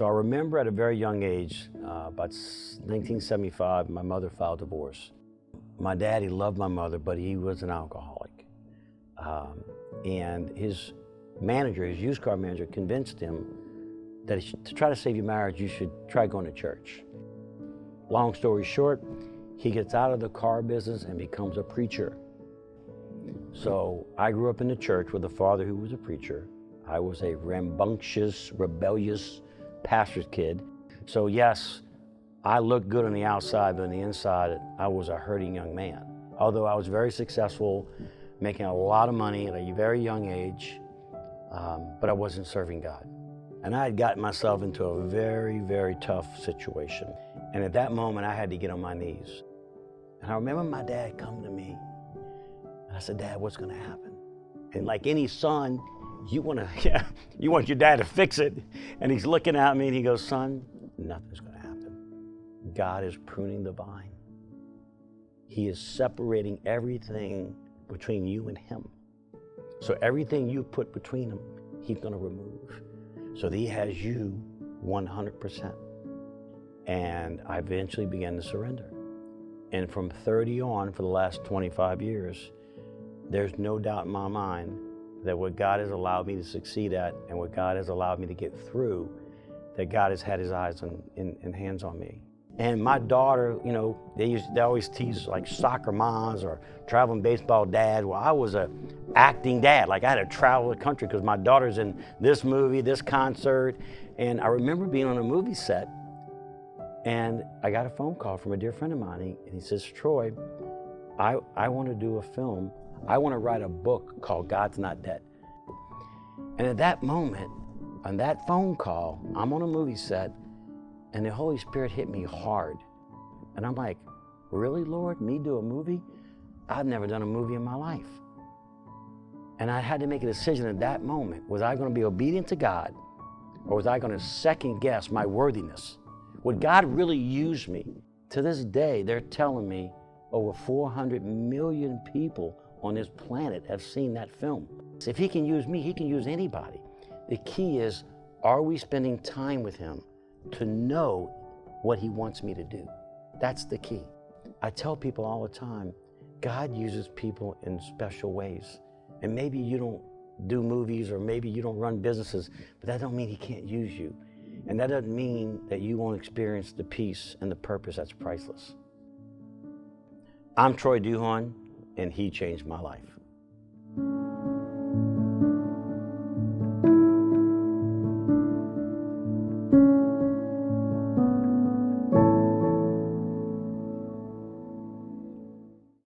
So I remember at a very young age, about 1975, my mother filed divorce. My daddy loved my mother, but he was an alcoholic. And his manager, his used car manager, convinced him that to try to save your marriage, you should try going to church. Long story short, he gets out of the car business and becomes a preacher. So I grew up in the church with a father who was a preacher. I was a rambunctious, rebellious pastor's kid. So yes, I looked good on the outside, but on the inside, I was a hurting young man. Although I was very successful, making a lot of money at a very young age, but I wasn't serving God. And I had gotten myself into a very, very tough situation. And at that moment, I had to get on my knees. And I remember my dad coming to me, and I said, "Dad, what's gonna happen?" And like any son, you want your dad to fix it. And he's looking at me and he goes, "Son, nothing's gonna happen. God is pruning the vine. He is separating everything between you and him. So everything you put between them, he's gonna remove. So that he has you 100%. And I eventually began to surrender. And from 30 on, for the last 25 years, there's no doubt in my mind that what God has allowed me to succeed at and what God has allowed me to get through, that God has had his eyes and hands on me. And my daughter, you know, they always tease like soccer moms or traveling baseball dad. Well, I was a acting dad. Like I had to travel the country because my daughter's in this movie, this concert. And I remember being on a movie set and I got a phone call from a dear friend of mine. And he says, "Troy, I want to do a film. I want to write a book called God's Not Dead." And at that moment, on that phone call, I'm on a movie set and the Holy Spirit hit me hard. And I'm like, "Really, Lord, me do a movie? I've never done a movie in my life." And I had to make a decision at that moment. Was I going to be obedient to God, or was I going to second guess my worthiness? Would God really use me? To this day, they're telling me over 400 million people on this planet have seen that film. So if he can use me, he can use anybody. The key is, are we spending time with him to know what he wants me to do? That's the key. I tell people all the time, God uses people in special ways. And maybe you don't do movies or maybe you don't run businesses, but that don't mean he can't use you. And that doesn't mean that you won't experience the peace and the purpose that's priceless. I'm Troy Duhon, and he changed my life.